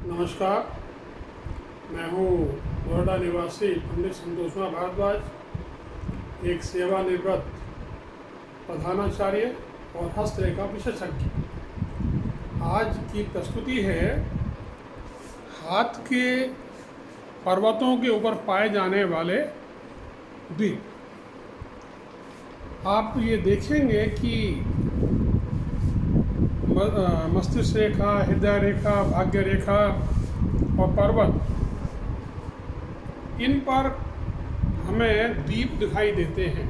नमस्कार। मैं हूँ नोएडा निवासी पंडित संतोषमा भारद्वाज, एक सेवानिवृत्त प्रधानाचार्य और हस्तरेखा विशेषज्ञ। आज की प्रस्तुति है हाथ के पर्वतों के ऊपर पाए जाने वाले द्वीप। आप ये देखेंगे कि मस्तिष्क रेखा, हृदय रेखा, भाग्य रेखा और पर्वत, इन पर हमें द्वीप दिखाई देते हैं।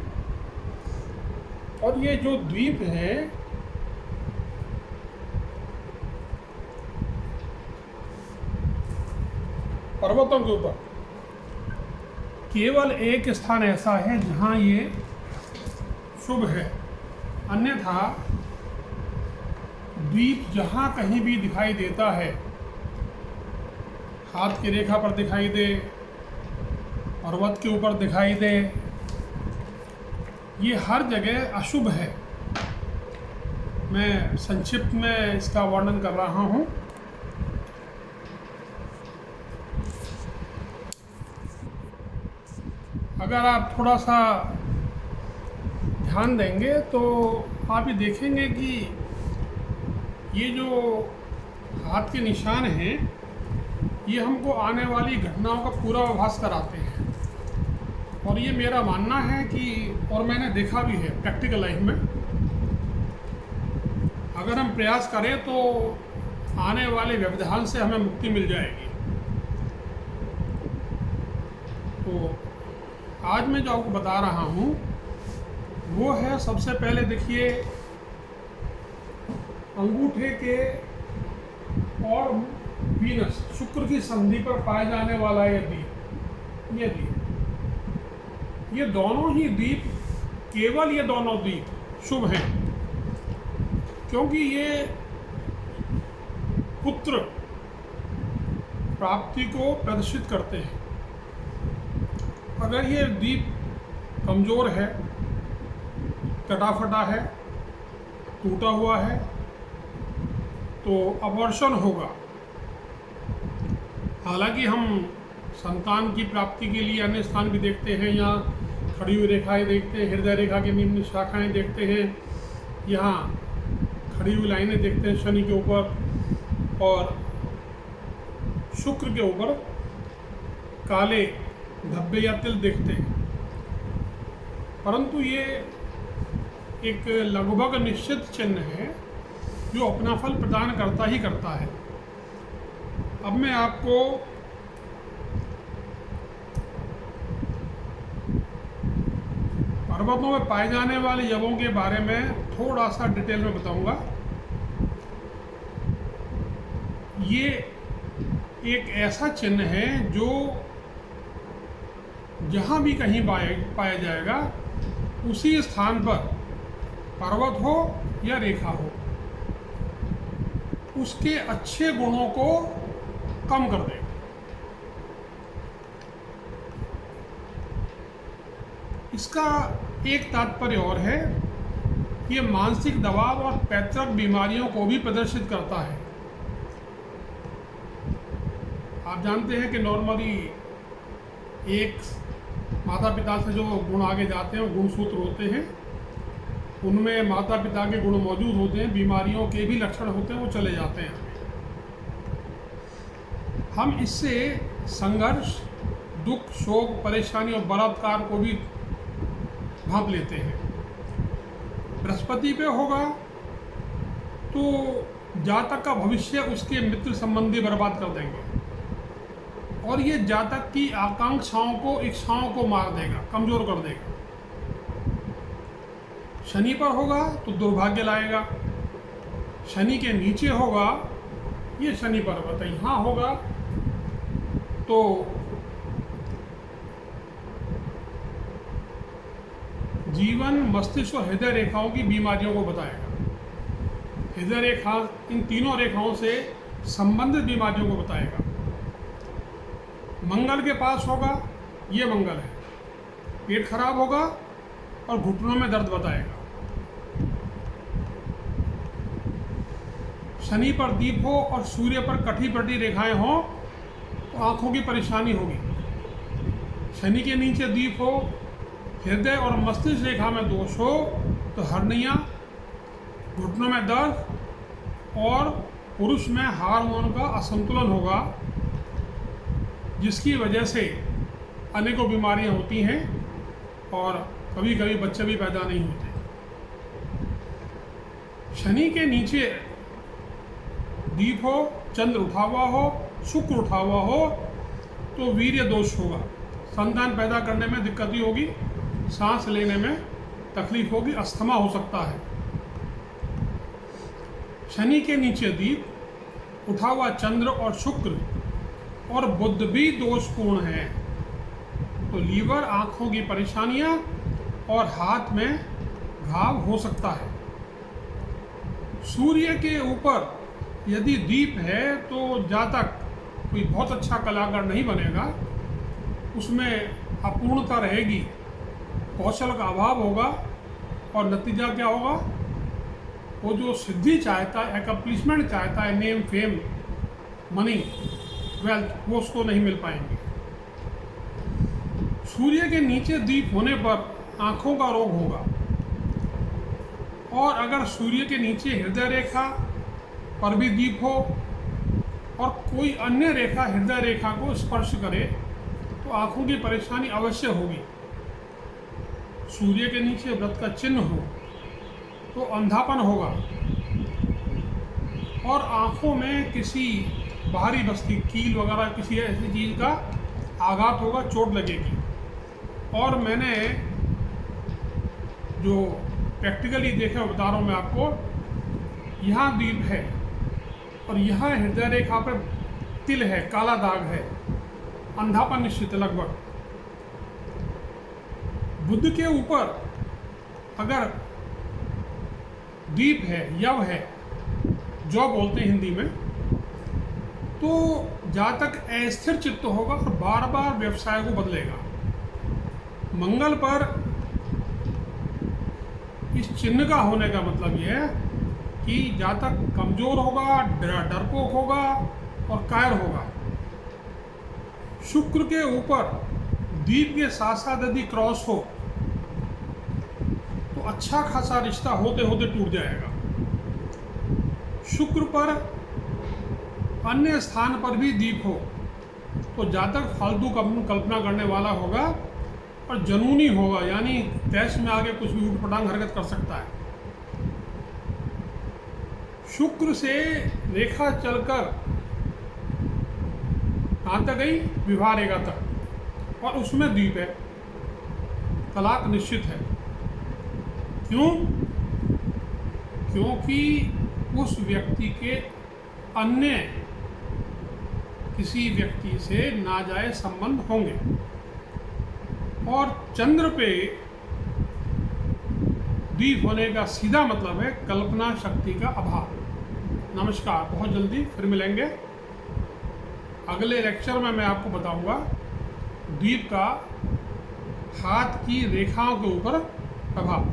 और ये जो द्वीप हैं पर्वतों के ऊपर, केवल एक स्थान ऐसा है जहाँ ये शुभ है, अन्यथा द्वीप जहाँ कहीं भी दिखाई देता है, हाथ की रेखा पर दिखाई दे, पर्वत के ऊपर दिखाई दे, ये हर जगह अशुभ है। मैं संक्षिप्त में इसका वर्णन कर रहा हूँ। अगर आप थोड़ा सा ध्यान देंगे तो आप ये देखेंगे कि ये जो हाथ के निशान हैं, ये हमको आने वाली घटनाओं का पूर्वाभास कराते हैं। और ये मेरा मानना है कि, और मैंने देखा भी है प्रैक्टिकल लाइफ में, अगर हम प्रयास करें तो आने वाले व्यवधान से हमें मुक्ति मिल जाएगी। तो आज मैं जो आपको बता रहा हूँ वो है, सबसे पहले देखिए, अंगूठे के और वीनस, शुक्र की संधि पर पाए जाने वाला ये द्वीप, ये दोनों ही द्वीप, केवल ये दोनों द्वीप शुभ हैं, क्योंकि ये पुत्र प्राप्ति को प्रदर्शित करते हैं। अगर ये द्वीप कमज़ोर है, कटा फटा है, टूटा हुआ है, तो अबॉर्शन होगा। हालांकि हम संतान की प्राप्ति के लिए अन्य स्थान भी देखते हैं, यहाँ खड़ी हुई रेखाएं देखते हैं, हृदय रेखा की निम्न शाखाएं देखते हैं, यहाँ खड़ी हुई लाइनें देखते हैं शनि के ऊपर, और शुक्र के ऊपर काले धब्बे या तिल देखते हैं। परंतु ये एक लगभग निश्चित चिन्ह है जो अपना फल प्रदान करता ही करता है। अब मैं आपको पर्वतों में पाए जाने वाले यवों के बारे में थोड़ा सा डिटेल में बताऊंगा। ये एक ऐसा चिन्ह है जो जहाँ भी कहीं पाया जाएगा, उसी स्थान पर पर्वत हो या रेखा हो, उसके अच्छे गुणों को कम कर देगा। इसका एक तात्पर्य और है कि ये मानसिक दबाव और पैतृक बीमारियों को भी प्रदर्शित करता है। आप जानते हैं कि नॉर्मली एक माता पिता से जो गुण आगे जाते हैं वो गुणसूत्र होते हैं, उनमें माता पिता के गुण मौजूद होते हैं, बीमारियों के भी लक्षण होते हैं, वो चले जाते हैं। हम इससे संघर्ष, दुख, शोक, परेशानी और बलात्कार को भी भांप लेते हैं। बृहस्पति पे होगा तो जातक का भविष्य उसके मित्र संबंधी बर्बाद कर देंगे, और ये जातक की आकांक्षाओं को, इच्छाओं को मार देगा, कमजोर कर देगा। शनि पर होगा तो दुर्भाग्य लाएगा, शनि के नीचे होगा, ये शनि पर्वत है, यहाँ होगा तो जीवन, मस्तिष्क और हृदय रेखाओं की बीमारियों को बताएगा। हृदय रेखा, इन तीनों रेखाओं से संबंधित बीमारियों को बताएगा। मंगल के पास होगा, ये मंगल है, पेट खराब होगा और घुटनों में दर्द बताएगा। शनि पर दीप हो और सूर्य पर कटी पटी रेखाएं हों तो आँखों की परेशानी होगी। शनि के नीचे दीप हो, हृदय और मस्तिष्क रेखा में दोष हो तो हर्निया, घुटनों में दर्द और पुरुष में हार्मोन का असंतुलन होगा, जिसकी वजह से अनेकों बीमारियां होती हैं और कभी कभी बच्चे भी पैदा नहीं होते। शनि के नीचे दीप हो, चंद्र उठा हुआ हो, शुक्र उठा हुआ हो तो वीर्य दोष होगा, संतान पैदा करने में दिक्कत होगी, सांस लेने में तकलीफ होगी, अस्थमा हो सकता है। शनि के नीचे दीप, उठा हुआ चंद्र और शुक्र और बुध भी दोषपूर्ण है तो लीवर, आँखों की परेशानियां और हाथ में घाव हो सकता है। सूर्य के ऊपर यदि दीप है तो जातक कोई बहुत अच्छा कलाकार नहीं बनेगा, उसमें अपूर्णता रहेगी, कौशल का अभाव होगा और नतीजा क्या होगा, वो जो सिद्धि चाहता है, एकम्प्लिशमेंट चाहता है, नेम, फेम, मनी, वेल्थ, वो उसको नहीं मिल पाएंगे। सूर्य के नीचे दीप होने पर आँखों का रोग होगा और अगर सूर्य के नीचे हृदय रेखा पर भी दीप हो और कोई अन्य रेखा हृदय रेखा को स्पर्श करे तो आँखों की परेशानी अवश्य होगी। सूर्य के नीचे व्रत का चिन्ह हो तो अंधापन होगा और आँखों में किसी बाहरी वस्तु, कील वगैरह किसी ऐसी चीज़ का आघात होगा, चोट लगेगी। और मैंने जो प्रैक्टिकली देखा बता रहा हूँ मैं आपको, यहाँ दीप है और यहाँ हृदय रेखा पर तिल है, काला दाग है, अंधापन निश्चित है लगभग। बुध के ऊपर अगर दीप है, यव है, जो बोलते हैं हिंदी में, तो जातक अस्थिर चित्त होगा और बार बार व्यवसाय को बदलेगा। मंगल पर इस चिन्ह का होने का मतलब यह है कि जातक कमजोर होगा, डरपोक होगा और कायर होगा। शुक्र के ऊपर दीप के साथ साथ यदि क्रॉस हो तो अच्छा खासा रिश्ता होते होते टूट जाएगा। शुक्र पर अन्य स्थान पर भी दीप हो तो जातक फालतू कल्पना करने वाला होगा और जनूनी होगा, यानी तैश में आगे कुछ भी उठपटांग हरकत कर सकता है। शुक्र से रेखा चलकर कहाँ तक गई, विवाह रेखा तक, और उसमें दीप है, तलाक निश्चित है। क्यों? क्योंकि उस व्यक्ति के अन्य किसी व्यक्ति से नाजायज संबंध होंगे। और चंद्र पे दीप होने का सीधा मतलब है कल्पना शक्ति का अभाव। नमस्कार, बहुत जल्दी फिर मिलेंगे। अगले लेक्चर में मैं आपको बताऊंगा दीप का हाथ की रेखाओं के ऊपर प्रभाव।